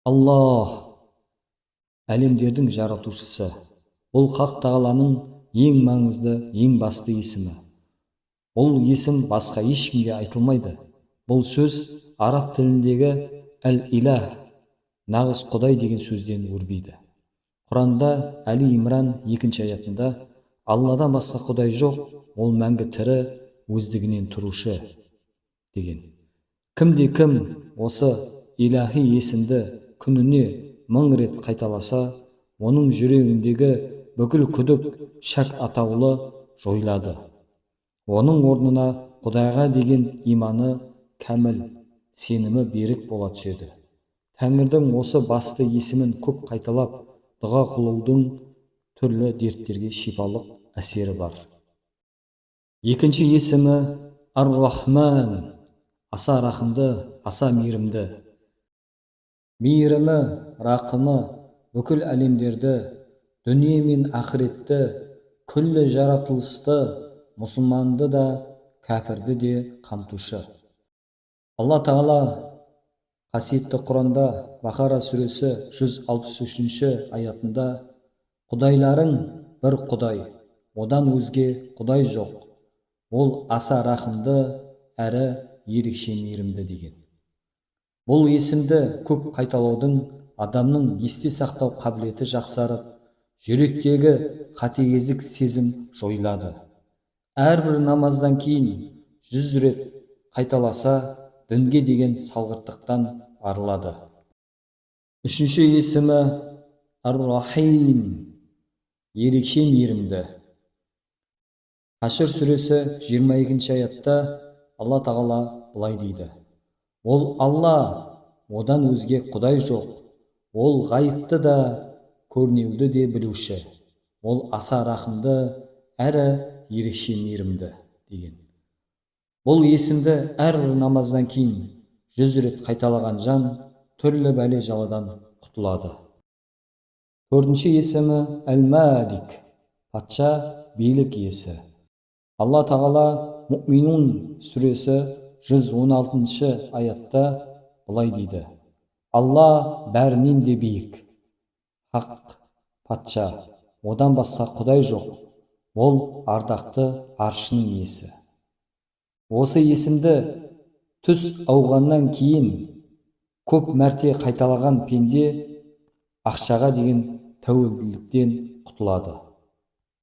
Аллах әлемдердің жаратушысы. Бұл Хақ Тағаланың ең маңызды, ең басты есімі. Бұл есім басқа ешкімге айтылмайды. Бұл сөз араб тіліндегі әл-иләх, нағыз Құдай деген сөзден өрбиді. Құранда Әли Имран 2 аятында Алладан басқа Құдай жоқ, ол мәңгі тірі, өздігінен тұрушы деген. Кім осы иләхи есімді күніне 1000 рет қайталаса, оның жүрегіндегі бүкіл күдік, шәк атаулы жойылады. Оның орнына Құдайға деген иманы кәміл, сенімі берік бола түседі. Тәңірдің осы басты есімін көп қайталап, дұға қылудың түрлі дерттерге шипалық әсері бар. Екінші есімі Ар-Рахман, аса рақымды, аса мейірімді. Мейірімі, рақымы бүкіл әлемдерді, дүние мен ақыретті, күллі жаратылысты, мұсылманды да, кәпірді де қамтушы. Алла Тағала қасиетті Құранда Бақара сүресі 163 аятында Құдайларың бір Құдай, одан өзге Құдай жоқ, ол аса рақымды әрі ерекше мейірімді деген. Бұл есімді көп қайталаудың адамның есте сақтау қабілеті жақсарып, жүректегі қатыгездік сезім жойылады. Әрбір намаздан кейін 100 рет қайталаса, дінге деген салғырттықтан арылады. Үшінші есімі Ар-Рахим, ерекше мейірімді. Хашр сүресі 22 аятта Алла Тағала былай дейді: Ол Алла, одан өзге Құдай жоқ, ол ғайыпты да, көрнеуді де білуші, ол аса рақымды әрі ерекше мейірімді деген. Бұл есімді әрбір намаздан кейін 100 рет қайталаған жан түрлі бәле жаладан құтылады. Төртінші есімі Әл-Малик, патша, билік иесі. Алла Тағала Муъминун сүресі 116 аятта былай дейді: Алла бәрінен де биік, хақ патша, одан басқа Құдай жоқ, ол ардақты аршының иесі. Осы есімді түс ауғаннан кейін көп мәрте қайталаған пенде ақшаға деген тәуелділіктен құтылады.